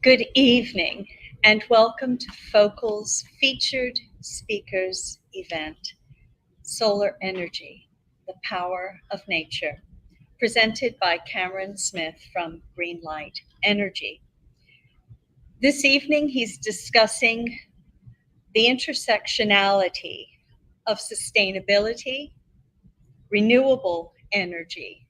Good evening and welcome to Focal's featured speakers event, Solar Energy, the Power of Nature, presented by Cameron Smith from Greenlight Energy. This evening he's discussing the intersectionality of sustainability, renewable energy,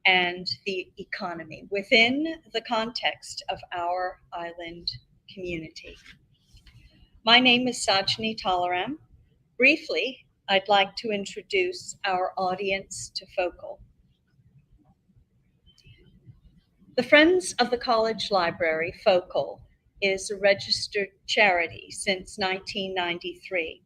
and the economy within the context of our island community. My name is Sajni Talaram. Briefly, I'd like to introduce our audience to Focal. The Friends of the College Library, Focal, is a registered charity since 1993.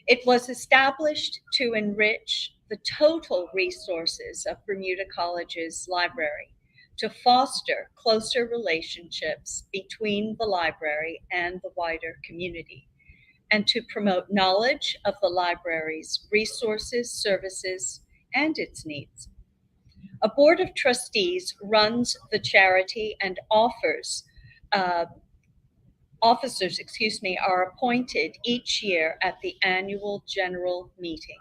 It was established to enrich the total resources of Bermuda College's library, to foster closer relationships between the library and the wider community, and to promote knowledge of the library's resources, services, and its needs. A board of trustees runs the charity and officers are appointed each year at the annual general meeting.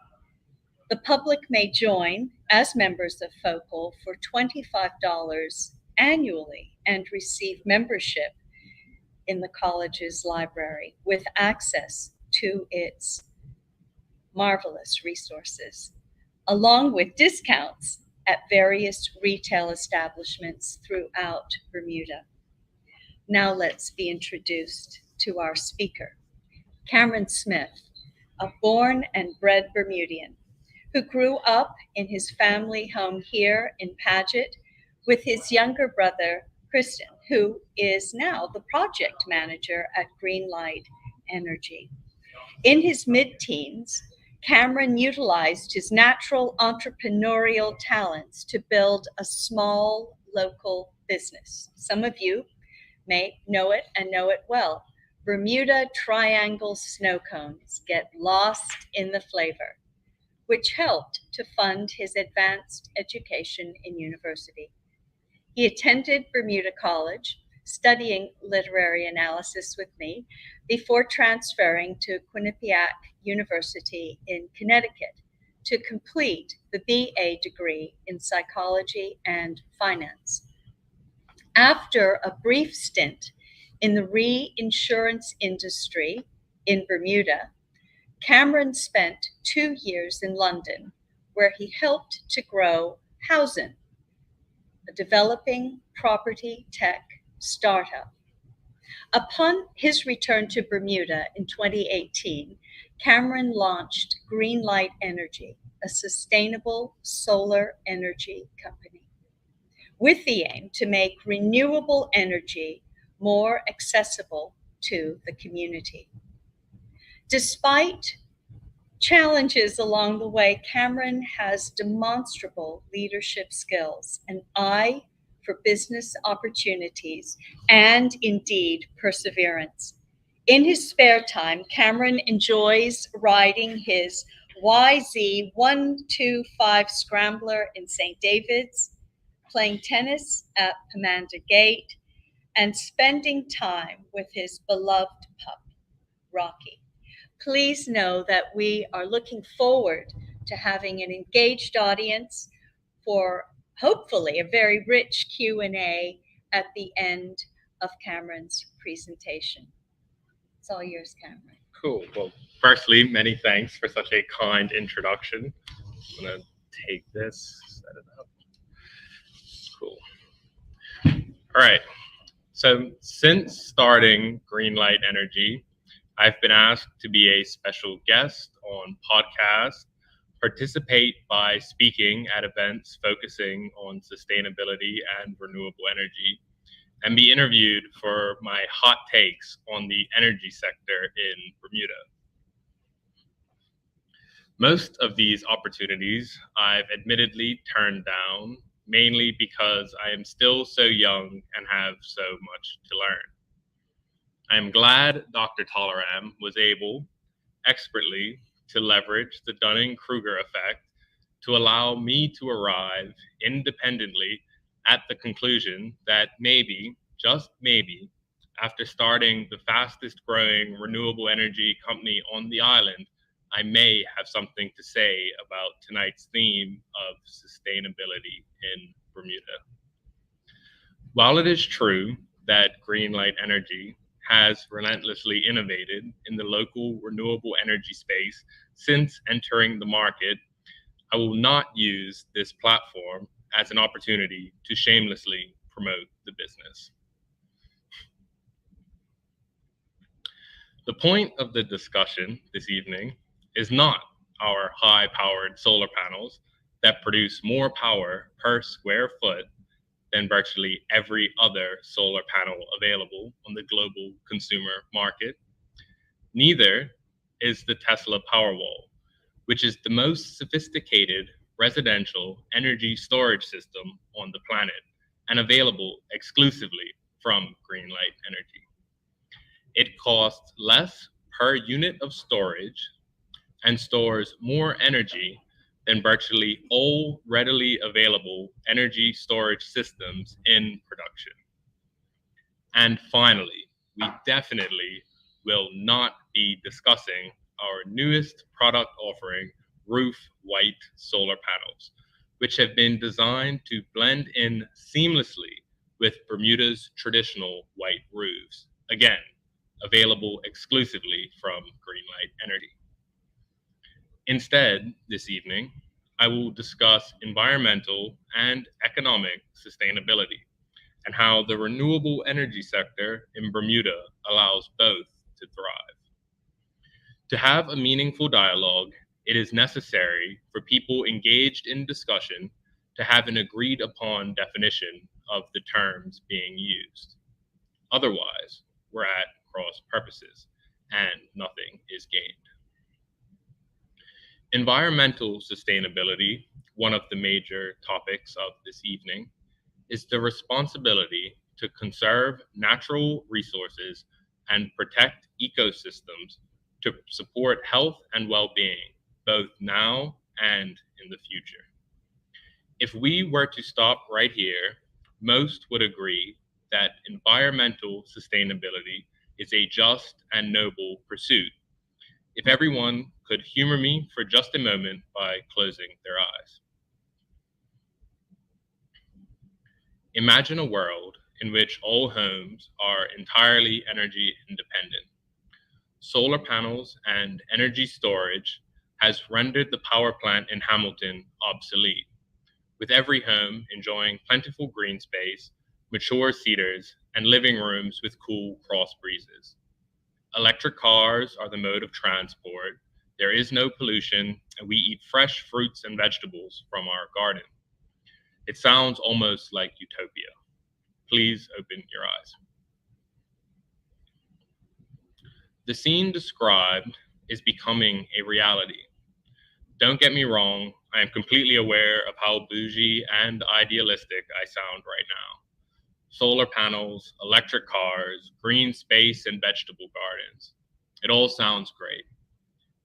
The public may join as members of Focal for $25 annually and receive membership in the college's library with access to its marvelous resources, along with discounts at various retail establishments throughout Bermuda. Now let's be introduced to our speaker, Cameron Smith, a born and bred Bermudian who grew up in his family home here in Paget with his younger brother, Kristen, who is now the project manager at Greenlight Energy. In his mid-teens, Cameron utilized his natural entrepreneurial talents to build a small local business. Some of you may know it and know it well. Bermuda Triangle snow cones get lost in the flavor, which helped to fund his advanced education in university. He attended Bermuda College, studying literary analysis with me, before transferring to Quinnipiac University in Connecticut to complete the BA degree in psychology and finance. After a brief stint in the reinsurance industry in Bermuda, Cameron spent 2 years in London, where he helped to grow Housen, a developing property tech startup. Upon his return to Bermuda in 2018, Cameron launched Greenlight Energy, a sustainable solar energy company, with the aim to make renewable energy more accessible to the community. Despite challenges along the way, Cameron has demonstrable leadership skills, an eye for business opportunities, and indeed perseverance. In his spare time, Cameron enjoys riding his YZ125 Scrambler in St. David's, playing tennis at Pomander Gate, and spending time with his beloved pup, Rocky. Please know that we are looking forward to having an engaged audience for hopefully a very rich Q&A at the end of Cameron's presentation. It's all yours, Cameron. Cool. Well, firstly, many thanks for such a kind introduction. I'm going to take this, set it up. Cool. All right. So since starting Greenlight Energy, I've been asked to be a special guest on podcasts, participate by speaking at events focusing on sustainability and renewable energy, and be interviewed for my hot takes on the energy sector in Bermuda. Most of these opportunities I've admittedly turned down, mainly because I am still so young and have so much to learn. I am glad Dr. Talaram was able, expertly, to leverage the Dunning-Kruger effect to allow me to arrive independently at the conclusion that maybe, just maybe, After starting the fastest growing renewable energy company on the island, I may have something to say about tonight's theme of sustainability in Bermuda. While it is true that Greenlight Energy has relentlessly innovated in the local renewable energy space since entering the market, I will not use this platform as an opportunity to shamelessly promote the business. The point of the discussion this evening is not our high-powered solar panels that produce more power per square foot than virtually every other solar panel available on the global consumer market. Neither is the Tesla Powerwall, which is the most sophisticated residential energy storage system on the planet and available exclusively from Greenlight Energy. It costs less per unit of storage and stores more energy than virtually all readily available energy storage systems in production. And finally, we definitely will not be discussing our newest product offering, roof white solar panels, which have been designed to blend in seamlessly with Bermuda's traditional white roofs. Again, available exclusively from Greenlight Energy. Instead, this evening, I will discuss environmental and economic sustainability and how the renewable energy sector in Bermuda allows both to thrive. To have a meaningful dialogue, it is necessary for people engaged in discussion to have an agreed upon definition of the terms being used. Otherwise, we're at cross purposes and nothing is gained. Environmental sustainability, one of the major topics of this evening, is the responsibility to conserve natural resources and protect ecosystems to support health and well-being, both now and in the future. If we were to stop right here, most would agree that environmental sustainability is a just and noble pursuit. If everyone could humor me for just a moment by closing their eyes. Imagine a world in which all homes are entirely energy independent. Solar panels and energy storage has rendered the power plant in Hamilton obsolete, with every home enjoying plentiful green space, mature cedars, and living rooms with cool cross breezes. Electric cars are the mode of transport. There is no pollution, and we eat fresh fruits and vegetables from our garden. It sounds almost like utopia. Please open your eyes. The scene described is becoming a reality. Don't get me wrong, I am completely aware of how bougie and idealistic I sound right now. Solar panels, electric cars, green space, and vegetable gardens. It all sounds great.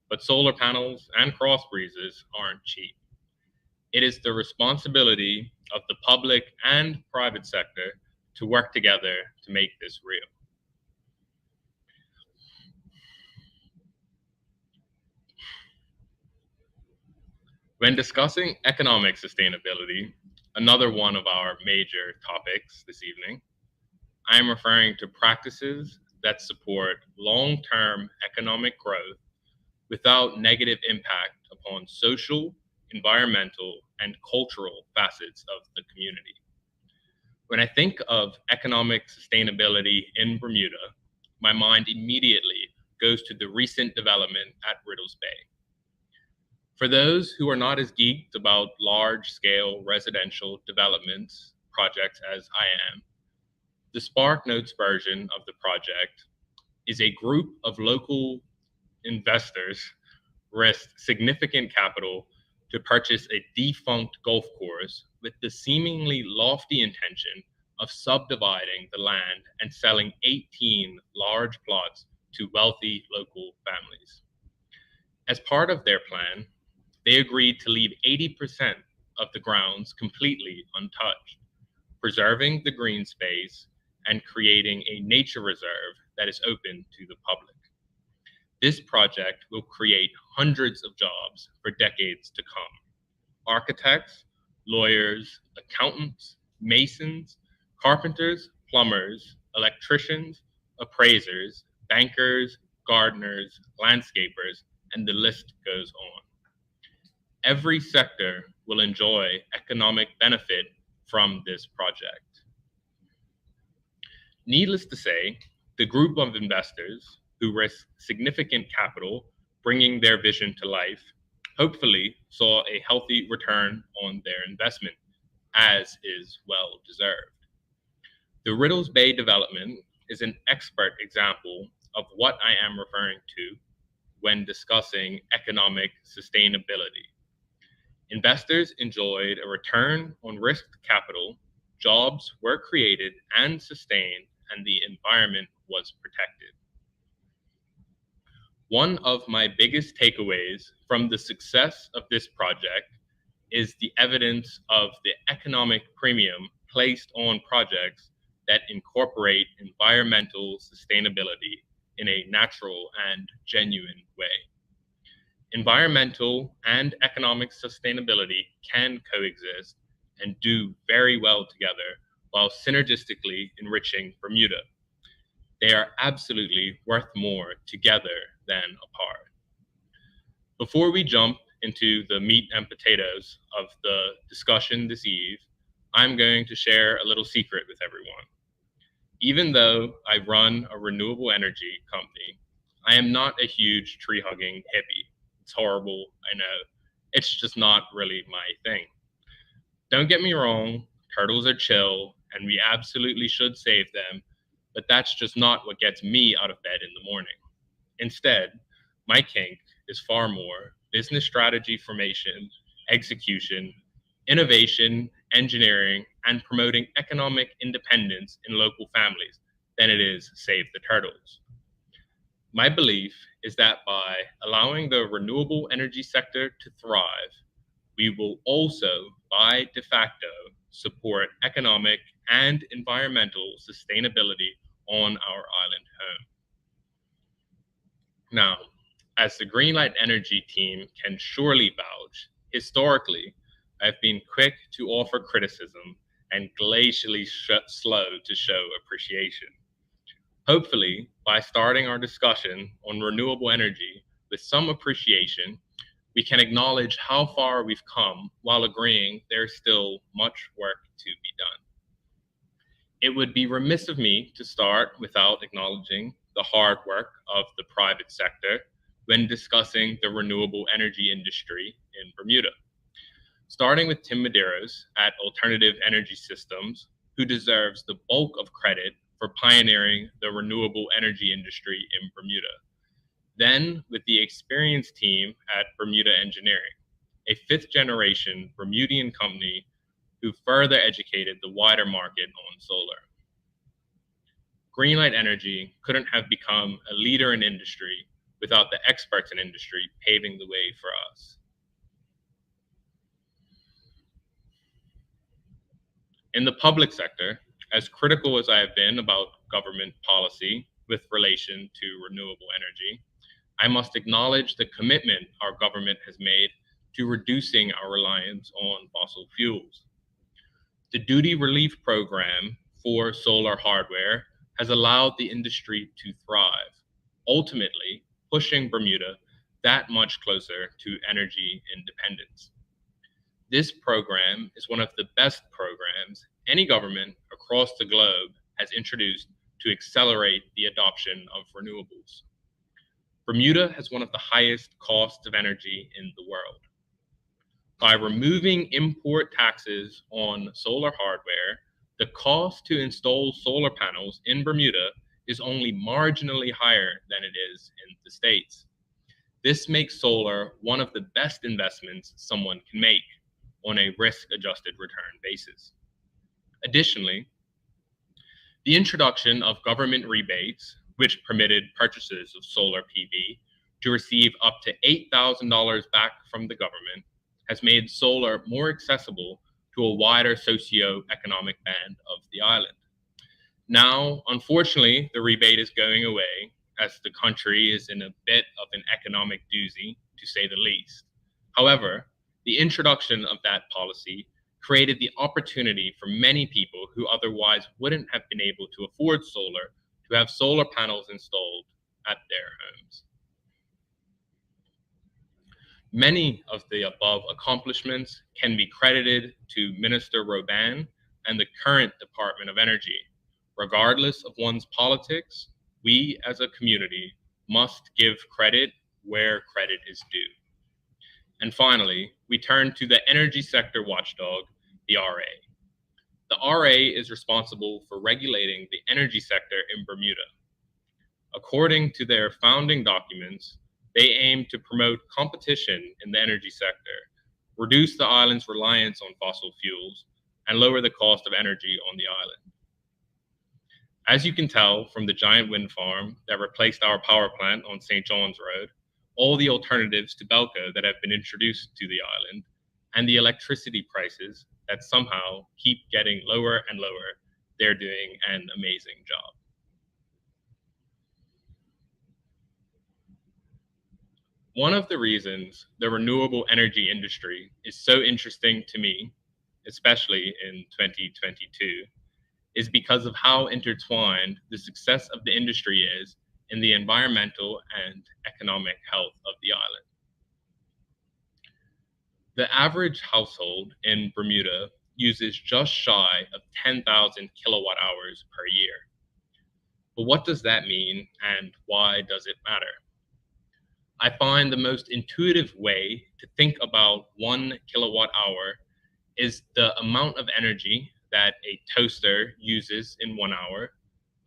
But solar panels and cross breezes aren't cheap. It is the responsibility of the public and private sector to work together to make this real. When discussing economic sustainability, another one of our major topics this evening, I am referring to practices that support long-term economic growth without negative impact upon social, environmental, and cultural facets of the community. When I think of economic sustainability in Bermuda, my mind immediately goes to the recent development at Riddles Bay. For those who are not as geeked about large-scale residential development projects as I am, the SparkNotes version of the project is a group of local investors risked significant capital to purchase a defunct golf course with the seemingly lofty intention of subdividing the land and selling 18 large plots to wealthy local families. As part of their plan, they agreed to leave 80% of the grounds completely untouched, preserving the green space and creating a nature reserve that is open to the public. This project will create hundreds of jobs for decades to come. Architects, lawyers, accountants, masons, carpenters, plumbers, electricians, appraisers, bankers, gardeners, landscapers, and the list goes on. Every sector will enjoy economic benefit from this project. Needless to say, the group of investors who risk significant capital bringing their vision to life hopefully saw a healthy return on their investment, as is well deserved. The Riddles Bay development is an expert example of what I am referring to when discussing economic sustainability. Investors enjoyed a return on risked capital, jobs were created and sustained, and the environment was protected. One of my biggest takeaways from the success of this project is the evidence of the economic premium placed on projects that incorporate environmental sustainability in a natural and genuine way. Environmental and economic sustainability can coexist and do very well together while synergistically enriching Bermuda. They are absolutely worth more together than apart. Before we jump into the meat and potatoes of the discussion this eve, I'm going to share a little secret with everyone. Even though I run a renewable energy company, I am not a huge tree-hugging hippie. It's horrible, I know. It's just not really my thing. Don't get me wrong, turtles are chill, and we absolutely should save them, but that's just not what gets me out of bed in the morning. Instead, my kink is far more business strategy formation, execution, innovation, engineering, and promoting economic independence in local families than it is save the turtles. My belief is that by allowing the renewable energy sector to thrive, we will also, by de facto, support economic and environmental sustainability on our island home. Now, as the Greenlight Energy team can surely vouch, historically, I've been quick to offer criticism and glacially slow to show appreciation. Hopefully, by starting our discussion on renewable energy with some appreciation, we can acknowledge how far we've come while agreeing there's still much work to be done. It would be remiss of me to start without acknowledging the hard work of the private sector when discussing the renewable energy industry in Bermuda. Starting with Tim Medeiros at Alternative Energy Systems, who deserves the bulk of credit for pioneering the renewable energy industry in Bermuda. Then with the experienced team at Bermuda Engineering, a fifth-generation Bermudian company who further educated the wider market on solar. Greenlight Energy couldn't have become a leader in industry without the experts in industry paving the way for us. In the public sector, as critical as I have been about government policy with relation to renewable energy, I must acknowledge the commitment our government has made to reducing our reliance on fossil fuels. The duty relief program for solar hardware has allowed the industry to thrive, ultimately pushing Bermuda that much closer to energy independence. This program is one of the best programs any government across the globe has introduced to accelerate the adoption of renewables. Bermuda has one of the highest costs of energy in the world. By removing import taxes on solar hardware, the cost to install solar panels in Bermuda is only marginally higher than it is in the States. This makes solar one of the best investments someone can make on a risk-adjusted return basis. Additionally, the introduction of government rebates, which permitted purchasers of solar PV to receive up to $8,000 back from the government, has made solar more accessible to a wider socio-economic band of the island. Now, unfortunately, the rebate is going away as the country is in a bit of an economic doozy, to say the least. However, the introduction of that policy created the opportunity for many people who otherwise wouldn't have been able to afford solar to have solar panels installed at their homes. Many of the above accomplishments can be credited to Minister Robin and the current Department of Energy. Regardless of one's politics, we as a community must give credit where credit is due. And finally, we turn to the energy sector watchdog, the RA. The RA is responsible for regulating the energy sector in Bermuda. According to their founding documents, they aim to promote competition in the energy sector, reduce the island's reliance on fossil fuels, and lower the cost of energy on the island. As you can tell from the giant wind farm that replaced our power plant on St. John's Road, all the alternatives to Belco that have been introduced to the island, and the electricity prices that somehow keep getting lower and lower, they're doing an amazing job. One of the reasons the renewable energy industry is so interesting to me, especially in 2022, is because of how intertwined the success of the industry is in the environmental and economic health of the island. The average household in Bermuda uses just shy of 10,000 kilowatt hours per year. But what does that mean, and why does it matter? I find the most intuitive way to think about 1 kilowatt hour is the amount of energy that a toaster uses in 1 hour,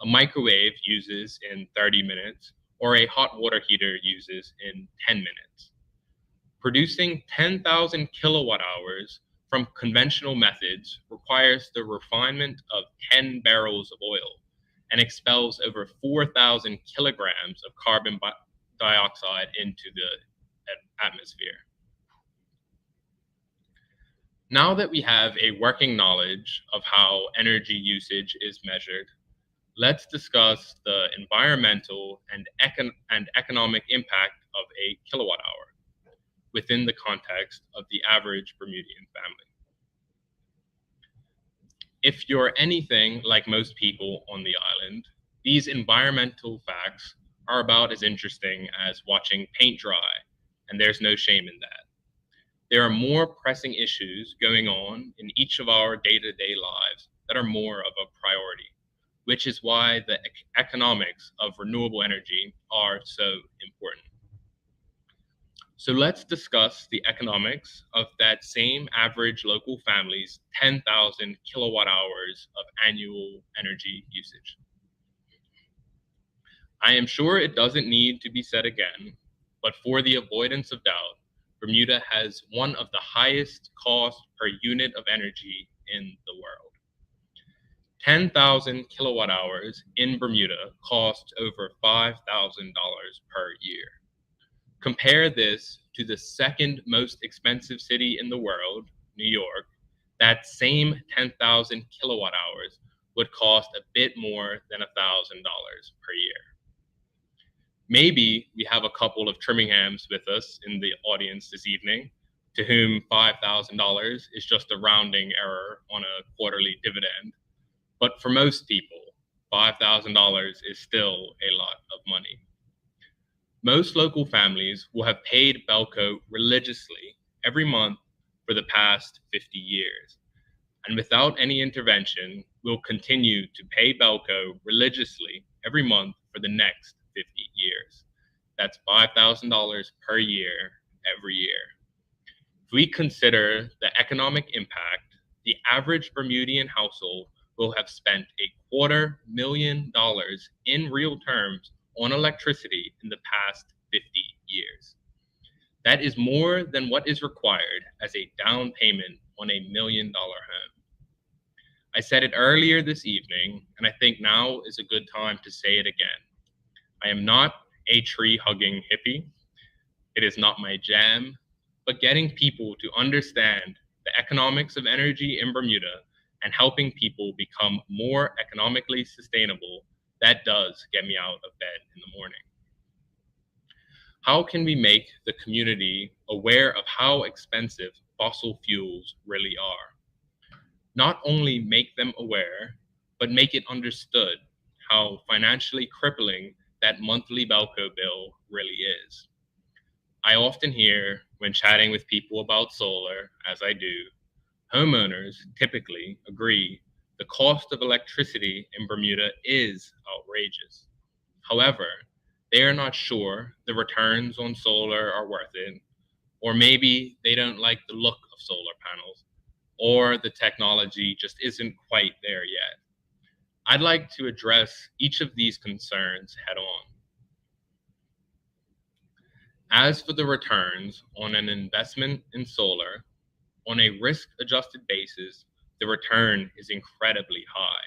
a microwave uses in 30 minutes, or a hot water heater uses in 10 minutes. Producing 10,000 kilowatt hours from conventional methods requires the refinement of 10 barrels of oil and expels over 4,000 kilograms of carbon dioxide into the atmosphere. Now that we have a working knowledge of how energy usage is measured, let's discuss the environmental and economic impact of a kilowatt hour within the context of the average Bermudian family. If you're anything like most people on the island, these environmental facts are about as interesting as watching paint dry, and there's no shame in that. There are more pressing issues going on in each of our day-to-day lives that are more of a priority, which is why the economics of renewable energy are so important. So let's discuss the economics of that same average local family's 10,000 kilowatt hours of annual energy usage. I am sure it doesn't need to be said again, but for the avoidance of doubt, Bermuda has one of the highest cost per unit of energy in the world. 10,000 kilowatt hours in Bermuda costs over $5,000 per year. Compare this to the second most expensive city in the world, New York. That same 10,000 kilowatt hours would cost a bit more than $1,000 per year. Maybe we have a couple of Trimminghams with us in the audience this evening, to whom $5,000 is just a rounding error on a quarterly dividend. But for most people, $5,000 is still a lot of money. Most local families will have paid Belco religiously every month for the past 50 years. And without any intervention, will continue to pay Belco religiously every month for the next 50 years. That's $5,000 per year, every year. If we consider the economic impact, the average Bermudian household will have spent $250,000 in real terms on electricity in the past 50 years. That is more than what is required as a down payment on a $1 million home. I said it earlier this evening, and I think now is a good time to say it again. I am not a tree-hugging hippie. It is not my jam, but getting people to understand the economics of energy in Bermuda and helping people become more economically sustainable, that does get me out of bed in the morning. How can we make the community aware of how expensive fossil fuels really are? Not only make them aware, but make it understood how financially crippling that monthly Belco bill really is. I often hear when chatting with people about solar, as I do, homeowners typically agree the cost of electricity in Bermuda is outrageous. However, they are not sure the returns on solar are worth it, or maybe they don't like the look of solar panels, or the technology just isn't quite there yet. I'd like to address each of these concerns head on. As for the returns on an investment in solar, on a risk-adjusted basis, the return is incredibly high.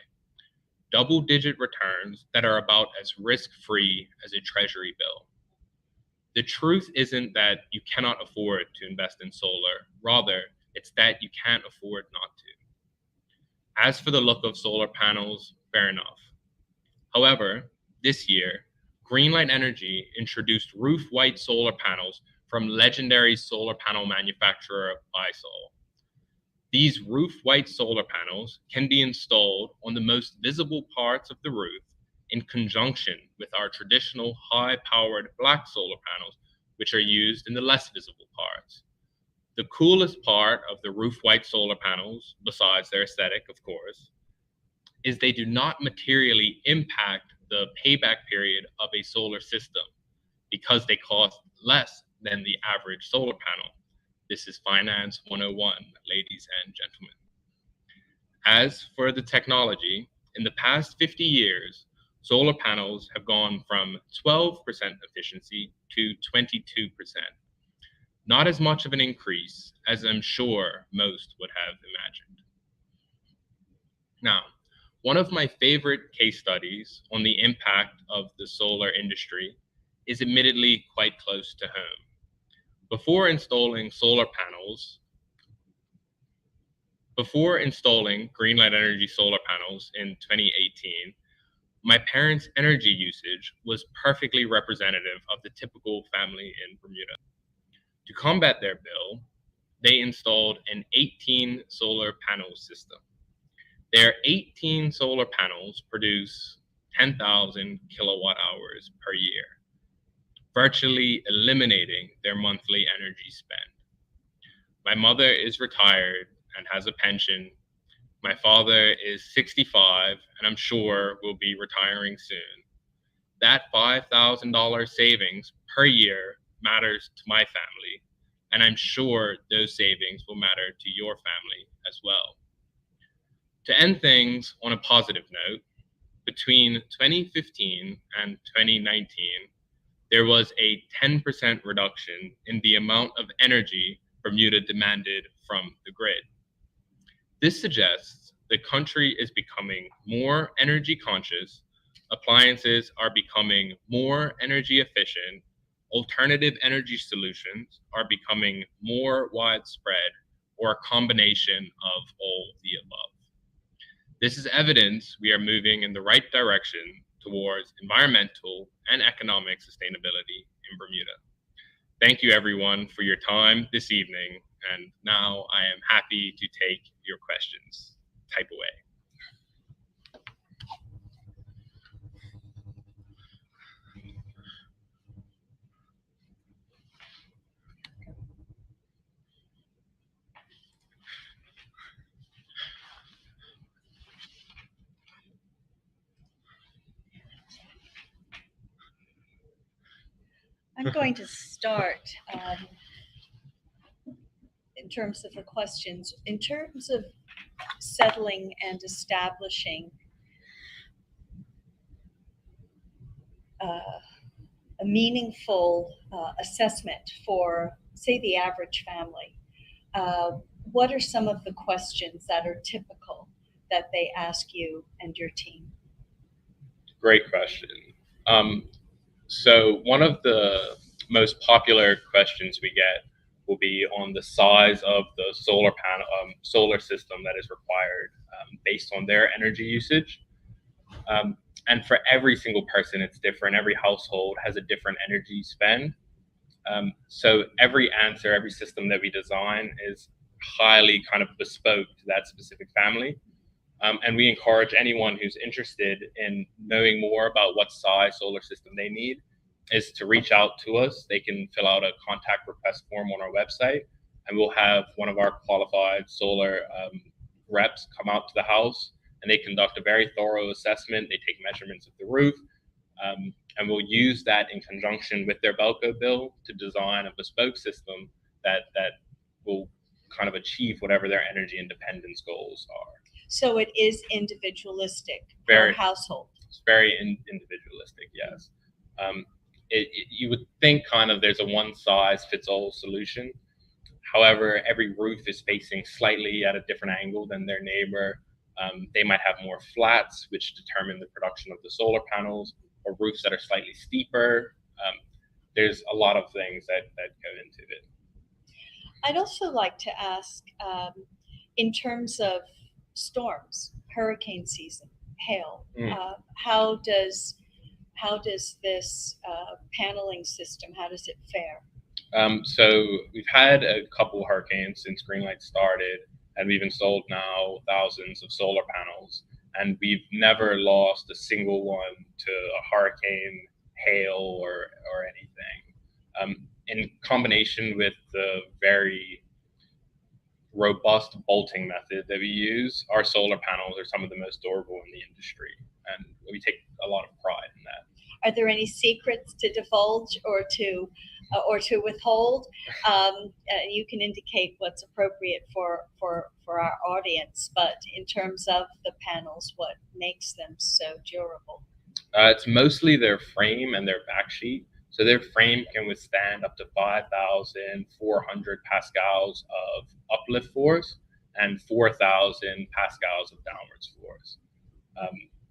Double-digit returns that are about as risk-free as a treasury bill. The truth isn't that you cannot afford to invest in solar. Rather, it's that you can't afford not to. As for the look of solar panels, fair enough. However, this year, Greenlight Energy introduced roof white solar panels from legendary solar panel manufacturer Lysol. These roof white solar panels can be installed on the most visible parts of the roof in conjunction with our traditional high-powered black solar panels, which are used in the less visible parts. The coolest part of the roof white solar panels, besides their aesthetic, of course, is they do not materially impact the payback period of a solar system because they cost less than the average solar panel. This is Finance 101, ladies and gentlemen. As for the technology, in the past 50 years, solar panels have gone from 12% efficiency to 22%. Not as much of an increase as I'm sure most would have imagined. Now, one of my favorite case studies on the impact of the solar industry is admittedly quite close to home. Before installing Greenlight Energy solar panels in 2018, my parents' energy usage was perfectly representative of the typical family in Bermuda. To combat their bill, they installed an 18 solar panel system. Their 18 solar panels produce 10,000 kilowatt hours per year, virtually eliminating their monthly energy spend. My mother is retired and has a pension. My father is 65 and I'm sure will be retiring soon. That $5,000 savings per year matters to my family, and I'm sure those savings will matter to your family as well. To end things on a positive note, between 2015 and 2019, there was a 10% reduction in the amount of energy Bermuda demanded from the grid. This suggests the country is becoming more energy conscious, appliances are becoming more energy efficient, alternative energy solutions are becoming more widespread, or a combination of all the above. This is evidence we are moving in the right direction towards environmental and economic sustainability in Bermuda. Thank you everyone for your time this evening, and now I am happy to take your questions. Type away. I'm going to start in terms of the questions. In terms of settling and establishing a meaningful assessment for, say, the average family, what are some of the questions that are typical that they ask you and your team? Great question. So one of the most popular questions we get will be on the size of the solar system that is required based on their energy usage. And for every single person, it's different. Every household has a different energy spend. So every answer, every system that we design is highly kind of bespoke to that specific family. And we encourage anyone who's interested in knowing more about what size solar system they need is to reach out to us. They can fill out a contact request form on our website, and we'll have one of our qualified solar reps come out to the house, and they conduct a very thorough assessment. They take measurements of the roof, and we'll use that in conjunction with their Belco bill to design a bespoke system that will kind of achieve whatever their energy independence goals are. So it is individualistic Very, per household. It's very individualistic, yes. You would think kind of there's a one-size-fits-all solution. However, every roof is facing slightly at a different angle than their neighbor. They might have more flats, which determine the production of the solar panels, or roofs that are slightly steeper. There's a lot of things that go into it. I'd also like to ask, in terms of storms, hurricane season, hail, how does this paneling system, how does it fare? So we've had a couple hurricanes since Greenlight started, and we've installed now thousands of solar panels, and we've never lost a single one to a hurricane, hail, or anything. In combination with the very robust bolting method that we use, our solar panels are some of the most durable in the industry, and we take a lot of pride in that. Are there any secrets to divulge or to withhold? You can indicate what's appropriate for our audience, but in terms of the panels, what makes them so durable? It's mostly their frame and their backsheet. So their frame can withstand up to 5,400 pascals of uplift force and 4,000 pascals of downwards force.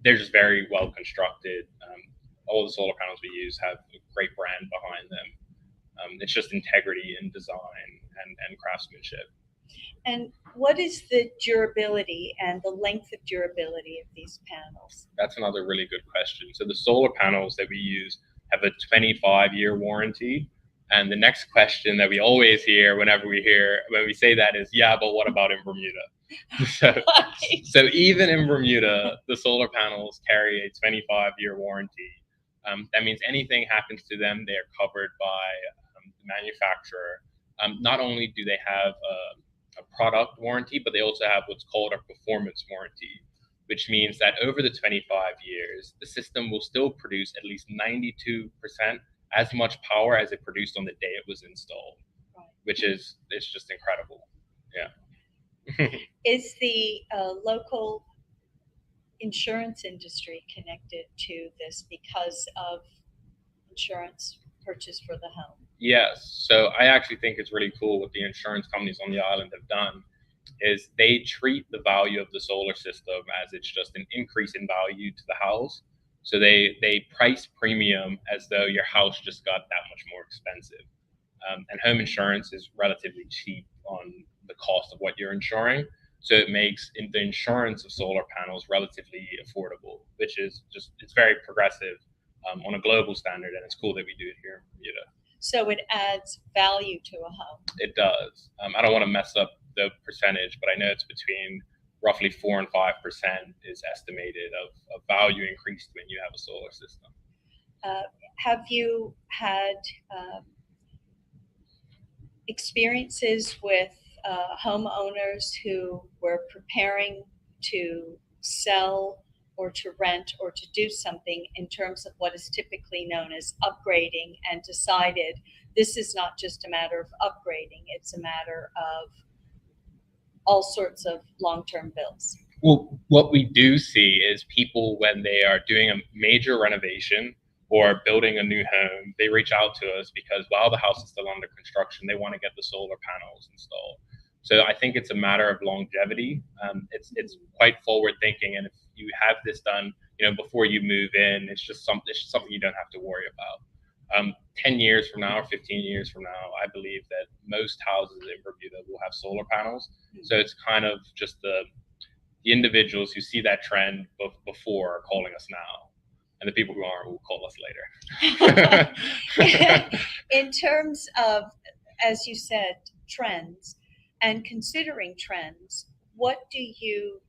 They're just very well constructed. All the solar panels we use have a great brand behind them. It's just integrity in design and craftsmanship. And what is the durability and the length of durability of these panels? That's another really good question. So the solar panels that we use have a 25-year warranty. And the next question that we always hear when we say that is, yeah, but what about in Bermuda? So even in Bermuda, the solar panels carry a 25-year warranty. That means anything happens to them, they are covered by the manufacturer. Not only do they have a product warranty, but they also have what's called a performance warranty, which means that over the 25 years, the system will still produce at least 92% as much power as it produced on the day it was installed, which is, it's just incredible. Yeah. Is the local insurance industry connected to this because of insurance purchase for the home? Yes. So I actually think it's really cool what the insurance companies on the island have done is they treat the value of the solar system as it's just an increase in value to the house. So they price premium as though your house just got that much more expensive. And home insurance is relatively cheap on the cost of what you're insuring. So it makes the insurance of solar panels relatively affordable, which is just, it's very progressive on a global standard, and it's cool that we do it here in Bermuda. So it adds value to a home. It does. I don't want to mess up the percentage, but I know it's between roughly 4 and 5% is estimated of value increased when you have a solar system. Have you had experiences with homeowners who were preparing to sell or to rent or to do something in terms of what is typically known as upgrading and decided this is not just a matter of upgrading, it's a matter of all sorts of long-term bills? Well, what we do see is people, when they are doing a major renovation or building a new home, they reach out to us because while the house is still under construction, they want to get the solar panels installed. So I think it's a matter of longevity. It's quite forward thinking, and if you have this done, before you move in, it's just something you don't have to worry about. 10 years from now or 15 years from now, I believe that most houses in Bermuda will have solar panels. So it's kind of just the the individuals who see that trend before are calling us now, and the people who aren't will call us later. In terms of, as you said, trends and considering trends, what do you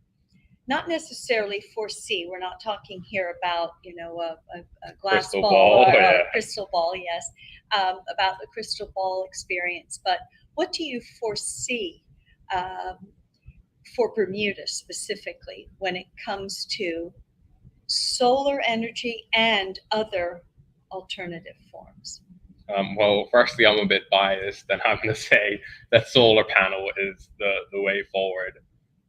not necessarily foresee? We're not talking here about, a glass Crystal ball or yeah. a crystal ball, yes, about the crystal ball experience, but what do you foresee for Bermuda specifically when it comes to solar energy and other alternative forms? Well, firstly, I'm a bit biased, and I'm going to say that solar panel is the way forward.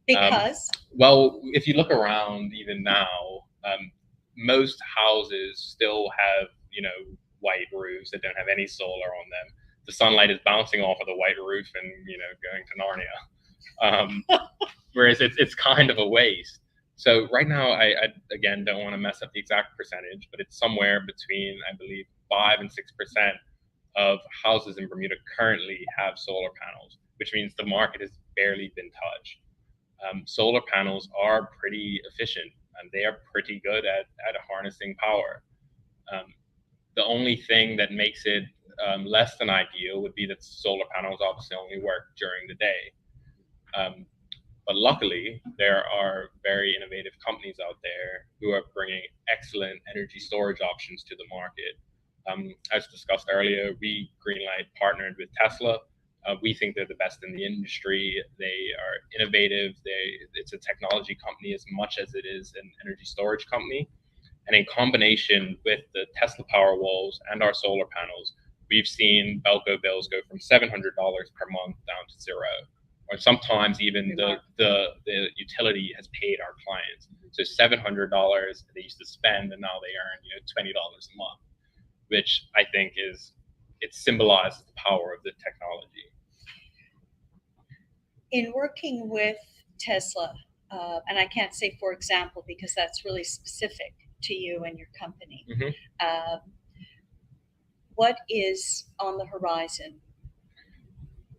Because? Well, if you look around even now, most houses still have, white roofs that don't have any solar on them. The sunlight is bouncing off of the white roof and, going to Narnia. Whereas it's kind of a waste. So right now, I again don't want to mess up the exact percentage, but it's somewhere between, I believe, 5 and 6% of houses in Bermuda currently have solar panels, which means the market has barely been touched. Solar panels are pretty efficient, and they are pretty good at harnessing power. The only thing that makes it less than ideal would be that solar panels obviously only work during the day. But luckily, there are very innovative companies out there who are bringing excellent energy storage options to the market. As discussed earlier, we, Greenlight, partnered with Tesla. We think they're the best in the industry. They are innovative. It's a technology company as much as it is an energy storage company. And in combination with the Tesla Powerwalls and our solar panels, we've seen Belco bills go from $700 per month down to zero. Or sometimes even the utility has paid our clients. So $700 they used to spend, and now they earn $20 a month, which I think it symbolizes the power of the technology. In working with Tesla, and I can't say for example because that's really specific to you and your company, what is on the horizon?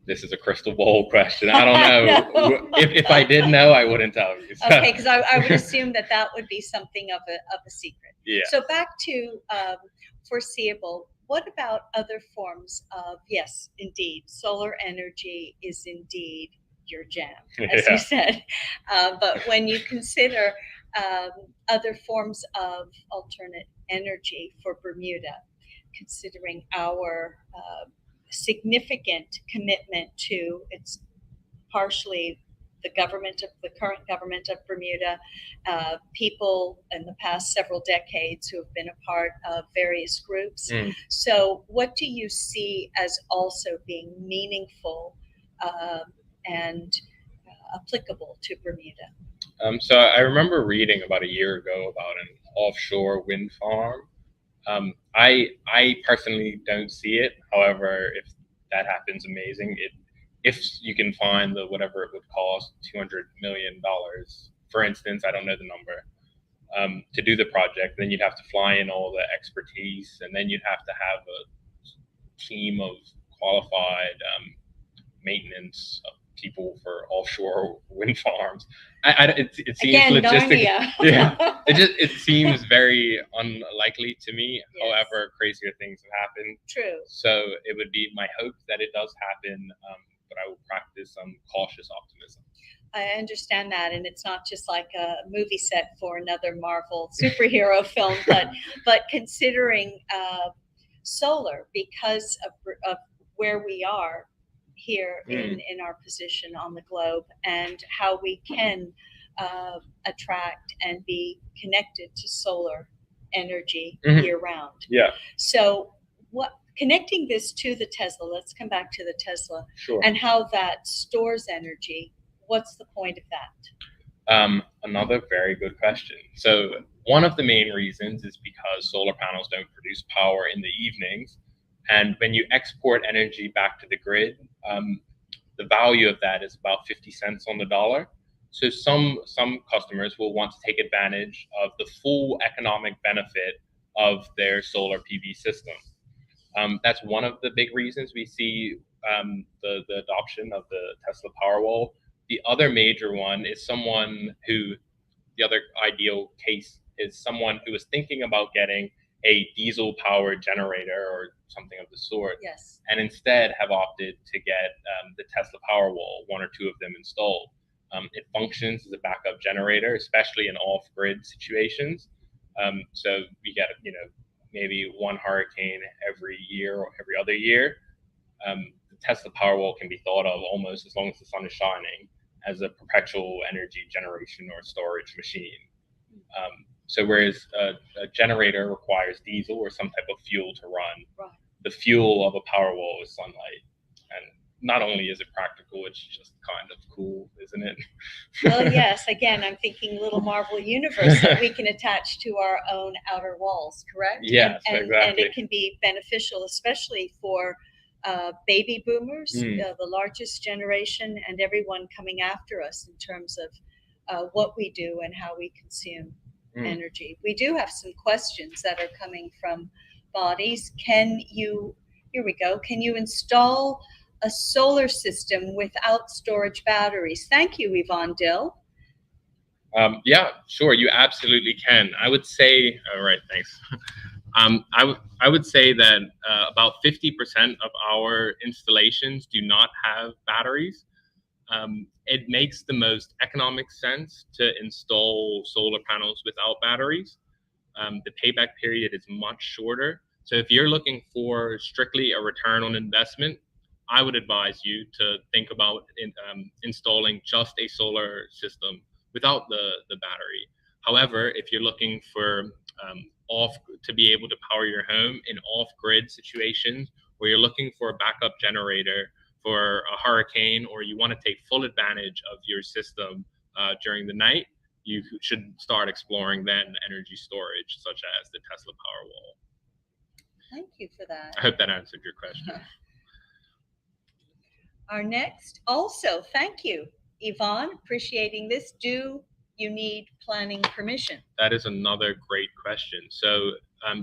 This is a crystal ball question. I don't know. If I did know, I wouldn't tell you. So. Okay, because I would assume that would be something of a secret. Yeah. So back to foreseeable. What about other forms of, yes, indeed, solar energy is indeed your jam, as you said. But when you consider other forms of alternate energy for Bermuda, considering our significant commitment to, it's partially the current government of Bermuda, people in the past several decades who have been a part of various groups. So what do you see as also being meaningful and applicable to Bermuda? So I remember reading about a year ago about an offshore wind farm. I personally don't see it. However, if that happens, amazing. If you can find whatever it would cost, $200 million, for instance, I don't know the number, to do the project, then you'd have to fly in all the expertise, and then you'd have to have a team of qualified maintenance people for offshore wind farms. It seems again, logistic. Yeah, it seems very unlikely to me. Yes. However, crazier things have happened. True. So it would be my hope that it does happen, but I will practice some cautious optimism. I understand that, and it's not just like a movie set for another Marvel superhero film, but considering solar, because of where we are here in our position on the globe, and how we can attract and be connected to solar energy year round. Yeah. So connecting this to the Tesla, let's come back to the Tesla. Sure. And how that stores energy. What's the point of that? Another very good question. So one of the main reasons is because solar panels don't produce power in the evenings. And when you export energy back to the grid, the value of that is about 50 cents on the dollar. So some customers will want to take advantage of the full economic benefit of their solar PV system. That's one of the big reasons we see the adoption of the Tesla Powerwall. The other major one is the other ideal case is someone who is thinking about getting a diesel powered generator or something of the sort. Yes. And instead have opted to get the Tesla Powerwall, one or two of them installed. It functions as a backup generator, especially in off-grid situations. So we get, maybe one hurricane every year or every other year. The Tesla Powerwall can be thought of almost, as long as the sun is shining, as a perpetual energy generation or storage machine. So whereas a generator requires diesel or some type of fuel to run, Right. the fuel of a Powerwall is sunlight. And not only is it practical, it's just kind of cool, isn't it? Well, yes. Again, I'm thinking little Marvel universe that we can attach to our own outer walls, correct? Yes, and exactly. it can be beneficial, especially for baby boomers, the largest generation, and everyone coming after us in terms of what we do and how we consume energy. We do have some questions that are coming from bodies. Here we go. Can you install a solar system without storage batteries? Thank you, Yvonne Dill. Yeah, sure. You absolutely can. I would say, all right, thanks. I would say that about 50% of our installations do not have batteries. It makes the most economic sense to install solar panels without batteries. The payback period is much shorter. So if you're looking for strictly a return on investment, I would advise you to think about installing just a solar system without the battery. However, if you're looking for to be able to power your home in off-grid situations, where you're looking for a backup generator for a hurricane, or you want to take full advantage of your system during the night, you should start exploring then energy storage, such as the Tesla Powerwall. Thank you for that. I hope that answered your question. Our next, also, thank you, Yvonne, appreciating this. Do you need planning permission? That is another great question. So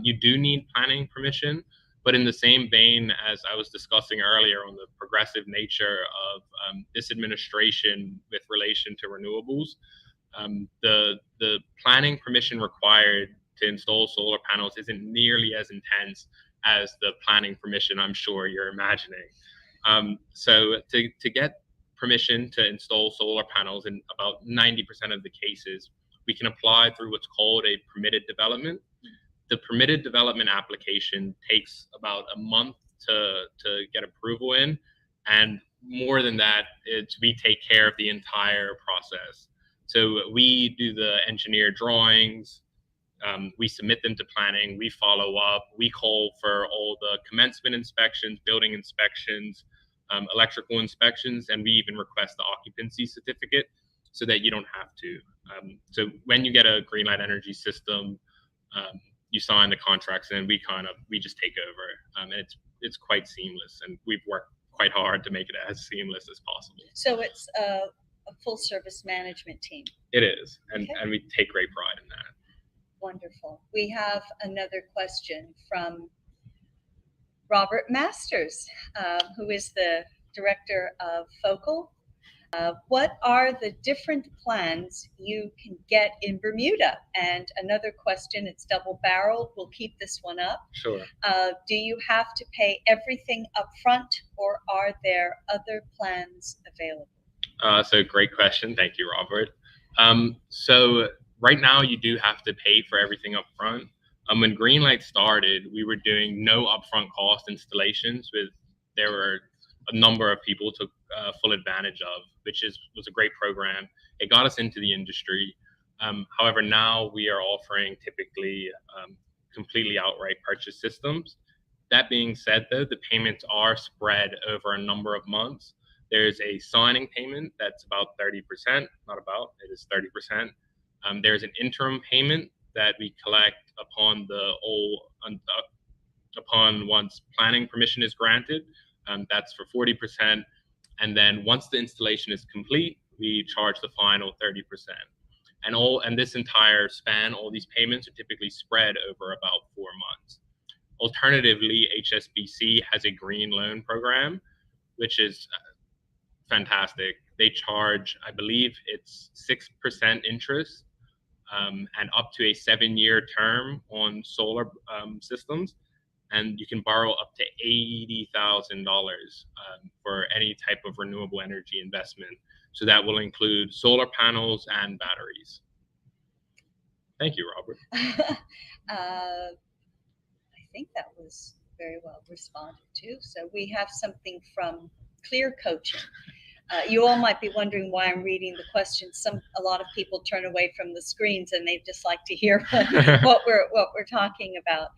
you do need planning permission, but in the same vein as I was discussing earlier on the progressive nature of this administration with relation to renewables, the planning permission required to install solar panels isn't nearly as intense as the planning permission I'm sure you're imagining. So to get permission to install solar panels, in about 90% of the cases, we can apply through what's called a permitted development. The permitted development application takes about a month to get approval in, and more than that, we take care of the entire process. So we do the engineer drawings, we submit them to planning, we follow up, we call for all the commencement inspections, building inspections, electrical inspections, and we even request the occupancy certificate so that you don't have to. So when you get a Greenlight energy system, you sign the contracts and we just take over, and it's quite seamless, and we've worked quite hard to make it as seamless as possible. So it's a full service management team. It is, and Okay. and we take great pride in that. Wonderful. We have another question from Robert Masters, who is the director of Focal. What are the different plans you can get in Bermuda? And another question, it's double-barreled. We'll keep this one up. Sure. Do you have to pay everything up front, or are there other plans available? So great question. Thank you, Robert. So right now you do have to pay for everything up front. When Greenlight started, we were doing no upfront cost installations. There were a number of people took full advantage of, which was a great program. It got us into the industry. However, now we are offering typically completely outright purchase systems. That being said, though, the payments are spread over a number of months. There's a signing payment that's about 30%, not about, it is 30%. There's an interim payment that we collect upon once planning permission is granted. That's for 40%. And then once the installation is complete, we charge the final 30%. And this entire span, all these payments are typically spread over about 4 months. Alternatively, HSBC has a green loan program, which is fantastic. They charge, I believe it's 6% interest, and up to a 7-year term on solar systems. And you can borrow up to $80,000 for any type of renewable energy investment. So that will include solar panels and batteries. Thank you, Robert. I think that was very well responded to. So we have something from Clear Coaching. You all might be wondering why I'm reading the questions. A lot of people turn away from the screens and they just like to hear what we're talking about.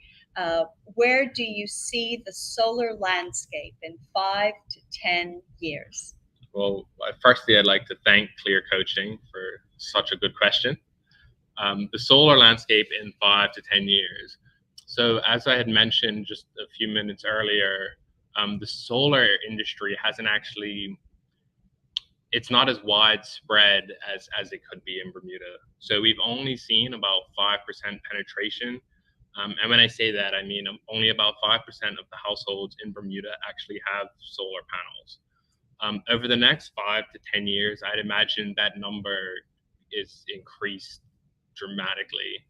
Where do you see the solar landscape in 5 to 10 years? Well, firstly, I'd like to thank Clear Coaching for such a good question. The solar landscape in 5 to 10 years. So as I had mentioned just a few minutes earlier, the solar industry hasn't actually, it's not as widespread as it could be in Bermuda. So we've only seen about 5% penetration. And when I say that, I mean only about 5% of the households in Bermuda actually have solar panels. Over the next 5 to 10 years, I'd imagine that number is increased dramatically.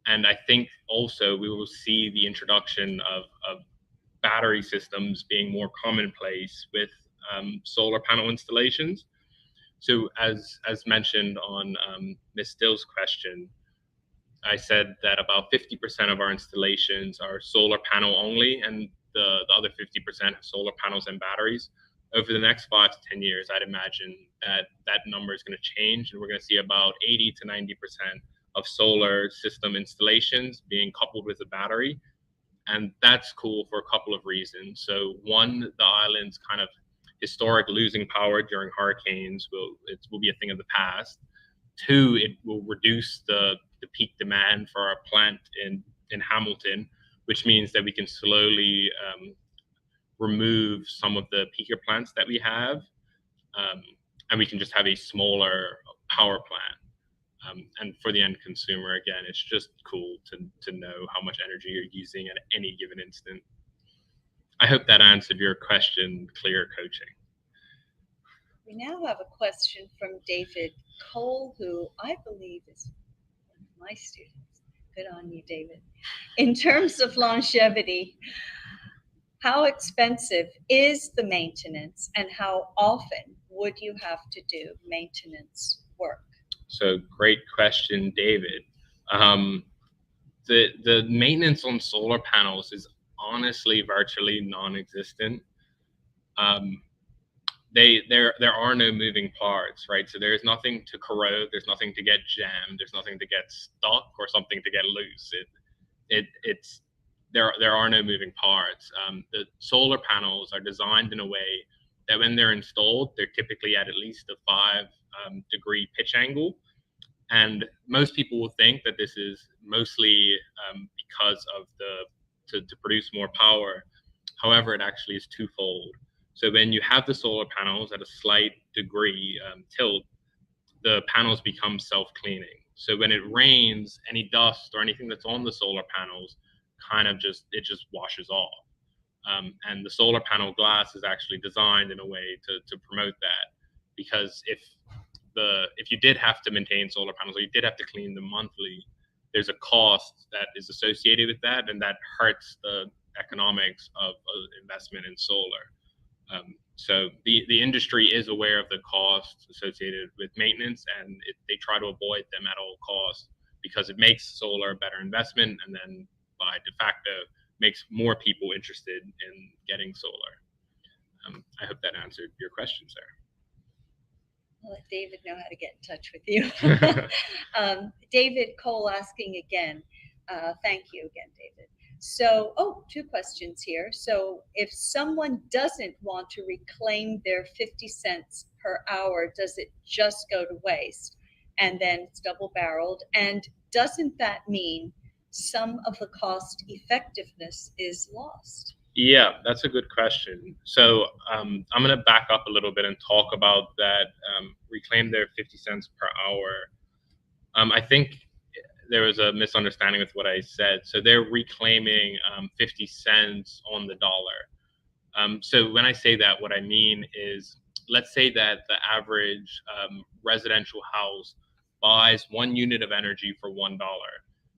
And I think also we will see the introduction of battery systems being more commonplace with solar panel installations. So as mentioned on Ms. Still's question, I said that about 50% of our installations are solar panel only, and the other 50% have solar panels and batteries. Over the next 5 to 10 years, I'd imagine that number is going to change, and we're going to see about 80 to 90% of solar system installations being coupled with a battery. And that's cool for a couple of reasons. So one, the island's kind of historic losing power during hurricanes will be a thing of the past. Two, it will reduce the peak demand for our plant in Hamilton, which means that we can slowly remove some of the peaker plants that we have, and we can just have a smaller power plant. And for the end consumer, again, it's just cool to know how much energy you're using at any given instant. I hope that answered your question, Clear Coaching. We now have a question from David Cole, who I believe is one of my students. Good on you, David. In terms of longevity, how expensive is the maintenance, and how often would you have to do maintenance work? So great question, David. The maintenance on solar panels is honestly virtually non-existent. There are no moving parts, right? So there's nothing to corrode, there's nothing to get jammed, there's nothing to get stuck or something to get loose. There are no moving parts. The solar panels are designed in a way that when they're installed, they're typically at least a 5-degree pitch angle. And most people will think that this is mostly because of to produce more power. However, it actually is twofold. So when you have the solar panels at a slight degree tilt, the panels become self-cleaning. So when it rains, any dust or anything that's on the solar panels it just washes off. And the solar panel glass is actually designed in a way to promote that, because if you did have to maintain solar panels, or you did have to clean them monthly, there's a cost that is associated with that, and that hurts the economics of investment in solar. So the industry is aware of the costs associated with maintenance, and they try to avoid them at all costs, because it makes solar a better investment, and then by de facto makes more people interested in getting solar. I hope that answered your question, sir. I'll let David know how to get in touch with you. David Cole asking again. Thank you again, David. So, 2 questions here. So if someone doesn't want to reclaim their 50 cents per hour, does it just go to waste? And then it's double-barreled. And doesn't that mean some of the cost effectiveness is lost? Yeah, that's a good question. So I'm going to back up a little bit and talk about that reclaim their 50 cents per hour. I think there was a misunderstanding with what I said. So they're reclaiming 50 cents on the dollar. So when I say that, what I mean is, let's say that the average residential house buys 1 unit of energy for $1.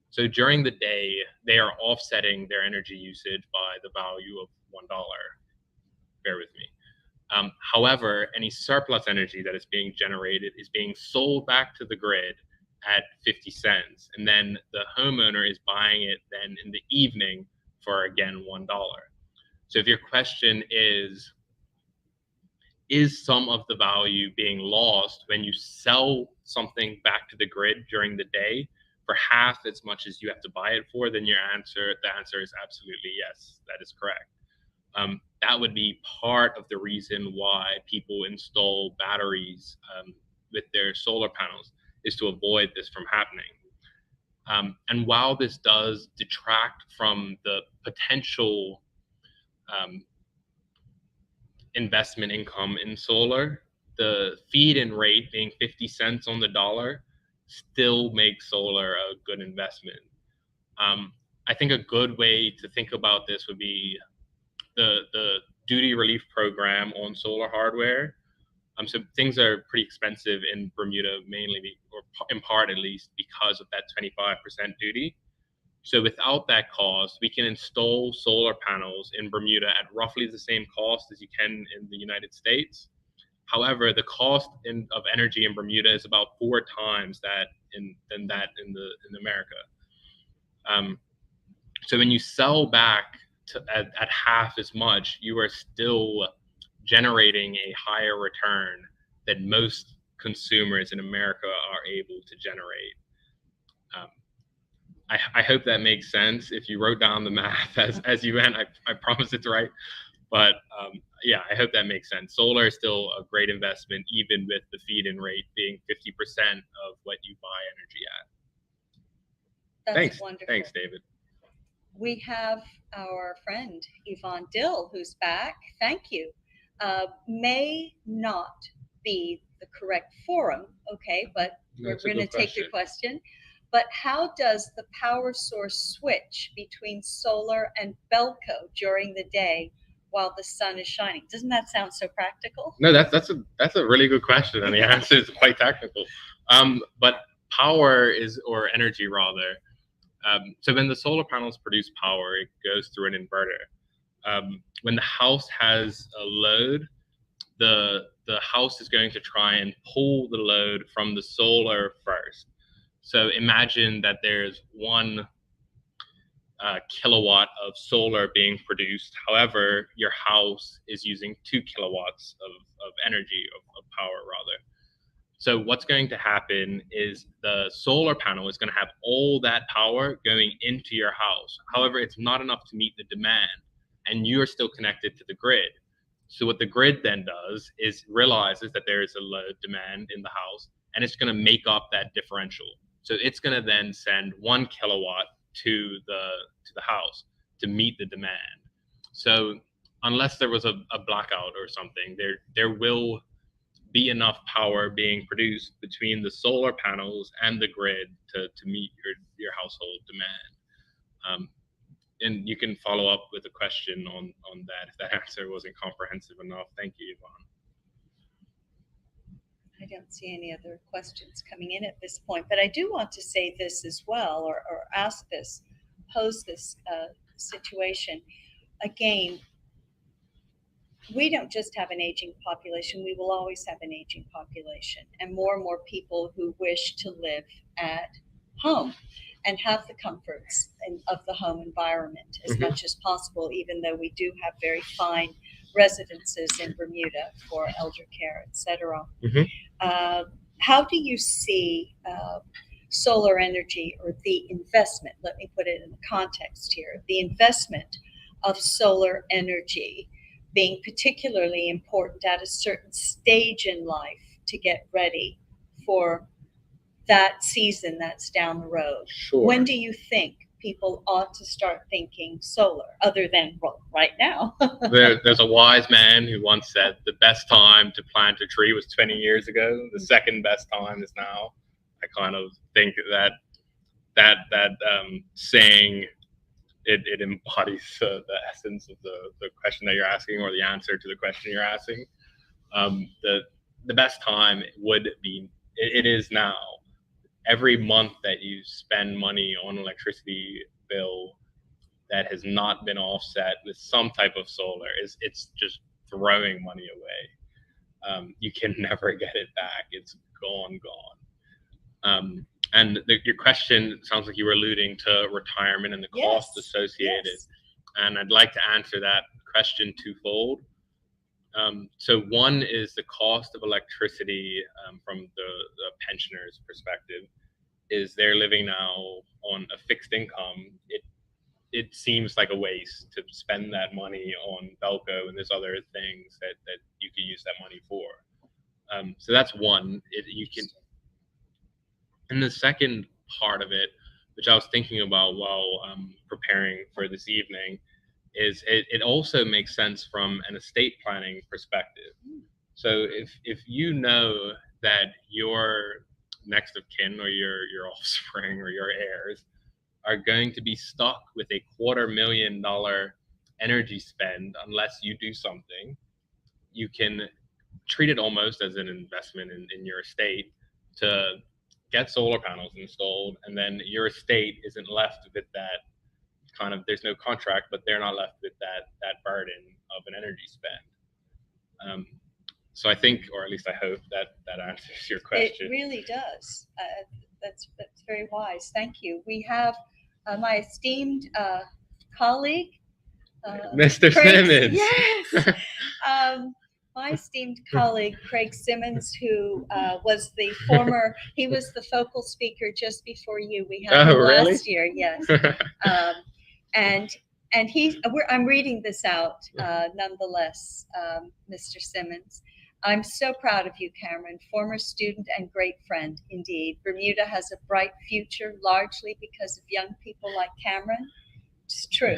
So during the day, they are offsetting their energy usage by the value of $1. Bear with me. However, any surplus energy that is being generated is being sold back to the grid at 50 cents. And then the homeowner is buying it then in the evening for, again, $1. So if your question is some of the value being lost when you sell something back to the grid during the day for half as much as you have to buy it for, then the answer is absolutely yes, that is correct. That would be part of the reason why people install batteries with their solar panels, is to avoid this from happening. And while this does detract from the potential investment income in solar, the feed-in rate being 50 cents on the dollar still makes solar a good investment. I think a good way to think about this would be the duty relief program on solar hardware. So things are pretty expensive in Bermuda, mainly, or in part at least, because of that 25% duty. So without that cost, we can install solar panels in Bermuda at roughly the same cost as you can in the United States. However, the cost of energy in Bermuda is about 4 times that in America. So when you sell back at half as much, you are still generating a higher return than most consumers in America are able to generate. I hope that makes sense. If you wrote down the math as you went, I promise it's right. But yeah, I hope that makes sense. Solar is still a great investment, even with the feed-in rate being 50% of what you buy energy at. That's wonderful. Thanks, David. We have our friend Yvonne Dill, who's back. Thank you. May not be the correct forum, okay, but we're going to take your question. But how does the power source switch between solar and Belco during the day while the sun is shining? Doesn't that sound so practical? No, that's a really good question, and the answer is quite technical. But power is, or energy rather. So when the solar panels produce power, it goes through an inverter. When the house has a load, the house is going to try and pull the load from the solar first. So imagine that there's 1 kilowatt of solar being produced. However, your house is using 2 kilowatts of energy, of power rather. So what's going to happen is the solar panel is going to have all that power going into your house. However, it's not enough to meet the demand, and you're still connected to the grid. So what the grid then does is realizes that there is a low demand in the house, and it's going to make up that differential. So it's going to then send 1 kilowatt to the house to meet the demand. So unless there was a blackout or something, there will be enough power being produced between the solar panels and the grid to meet your household demand. And you can follow up with a question on that if that answer wasn't comprehensive enough. Thank you, Yvonne. I don't see any other questions coming in at this point, but I do want to say this as well, or ask this, pose this situation. Again, we don't just have an aging population, we will always have an aging population, and more people who wish to live at home and have the comforts of the home environment as much as possible, even though we do have very fine residences in Bermuda for elder care, etc. How do you see solar energy, or the investment, let me put it in the context here, the investment of solar energy being particularly important at a certain stage in life to get ready for that season that's down the road? Sure. When do you think people ought to start thinking solar, other than, well, right now? There's a wise man who once said the best time to plant a tree was 20 years ago. The second best time is now. I kind of think that saying it embodies the essence of the question that you're asking, or the answer to the question you're asking. The best time would be, it is now. Every month that you spend money on electricity bill that has not been offset with some type of solar, it's just throwing money away. You can never get it back. It's gone. And your question sounds like you were alluding to retirement and the cost associated. Yes. And I'd like to answer that question twofold. So one is the cost of electricity from the pensioner's perspective. Is they're living now on a fixed income. It seems like a waste to spend that money on Belco, and there's other things that you can use that money for. So that's one. You can. And the second part of it, which I was thinking about while preparing for this evening, is it also makes sense from an estate planning perspective. So if you know that your next of kin, or your offspring, or your heirs are going to be stuck with a $250,000 energy spend unless you do something, you can treat it almost as an investment in your estate to get solar panels installed, and then your estate isn't left with that kind of, there's no contract, but they're not left with that burden of an energy spend. So I think, or at least I hope, that answers your question. It really does. That's very wise. Thank you. We have my esteemed colleague, Mr. Craig, Simmons. Yes. My esteemed colleague, Craig Simmons, who was the former, he was the focal speaker just before you. We had him last year, yes. And I'm reading this out nonetheless, Mr. Simmons. I'm so proud of you, Cameron, former student and great friend, indeed. Bermuda has a bright future, largely because of young people like Cameron. It's true.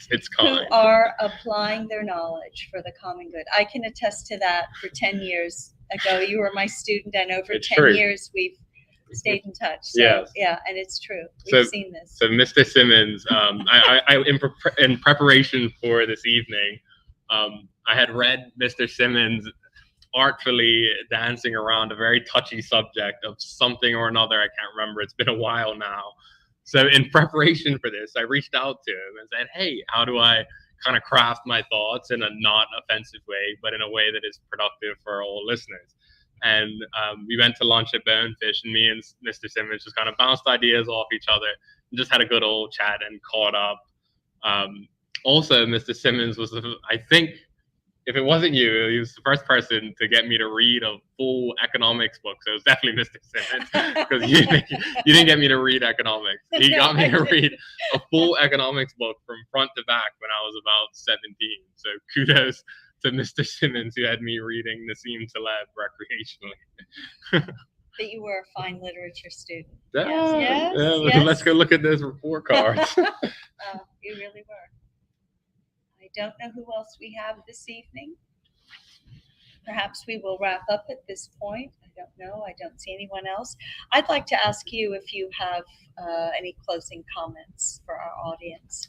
It's kind. Who are applying their knowledge for the common good. I can attest to that. For 10 years ago, you were my student, and over it's 10 true. years, we've stayed in touch. So, yes. Yeah, and it's true. We've seen this. So, Mr. Simmons, in preparation for this evening, I had read Mr. Simmons artfully dancing around a very touchy subject of something or another. I can't remember. It's been a while now. So in preparation for this, I reached out to him and said, hey, how do I kind of craft my thoughts in a not offensive way, but in a way that is productive for all listeners? And we went to lunch at Bonefish, and me and Mr. Simmons just kind of bounced ideas off each other and just had a good old chat and caught up. Also, Mr. Simmons was, I think, if it wasn't you, he was the first person to get me to read a full economics book. So it was definitely Mr. Simmons, because you didn't get me to read economics. He got me to read a full economics book from front to back when I was about 17. So kudos to Mr. Simmons, who had me reading Nassim Taleb recreationally. That you were a fine literature student. Yes. Let's go look at those report cards. You really were. I don't know who else we have this evening. Perhaps we will wrap up at this point. I don't know. I don't see anyone else. I'd like to ask you if you have any closing comments for our audience.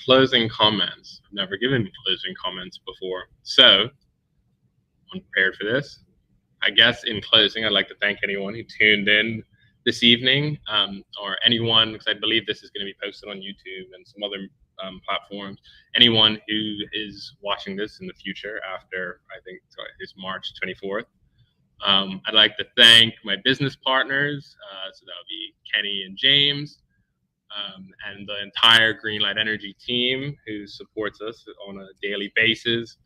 Closing comments. I've never given closing comments before, so I'm prepared for this. I guess in closing, I'd like to thank anyone who tuned in this evening, or anyone, because I believe this is going to be posted on YouTube and some other platforms. Anyone who is watching this in the future after, I think it's March 24th. I'd like to thank my business partners, so that would be Kenny and James, and the entire Greenlight Energy team who supports us on a daily basis.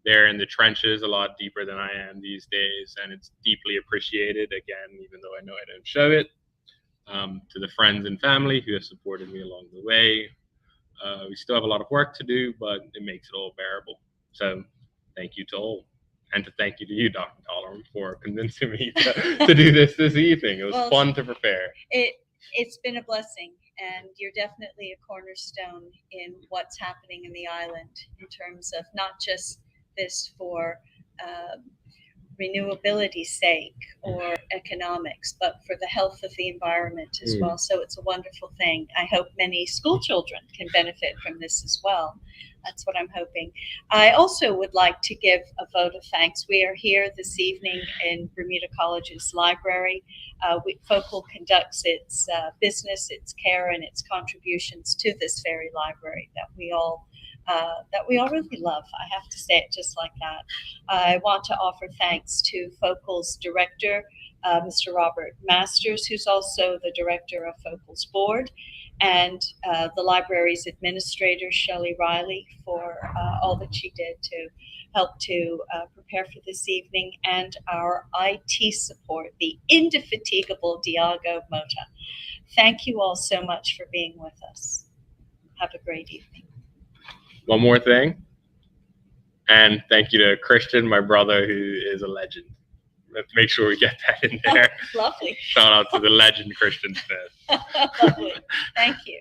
They're in the trenches a lot deeper than I am these days, and it's deeply appreciated, again, even though I know I don't show it. To the friends and family who have supported me along the way. We still have a lot of work to do, but it makes it all bearable. So thank you to all. And to thank you to you, Dr. Tolerant, for convincing me to do this evening. It was fun to prepare. It's been a blessing, and you're definitely a cornerstone in what's happening in the island in terms of not just this for renewability's sake or economics, but for the health of the environment as well. So it's a wonderful thing. I hope many school children can benefit from this as well. That's what I'm hoping. I also would like to give a vote of thanks. We are here this evening in Bermuda College's library. Focal conducts its business, its care, and its contributions to this very library that we all really love. I have to say it just like that. I want to offer thanks to Focal's director, Mr. Robert Masters, who's also the director of Focal's board, and the library's administrator, Shelley Riley, for all that she did to help to prepare for this evening, and our IT support, the indefatigable Diago Mota. Thank you all so much for being with us. Have a great evening. One more thing, and thank you to Christian, my brother, who is a legend. Let's make sure we get that in there. Oh, lovely. Shout out to the legend, Christian Smith. Lovely. Thank you.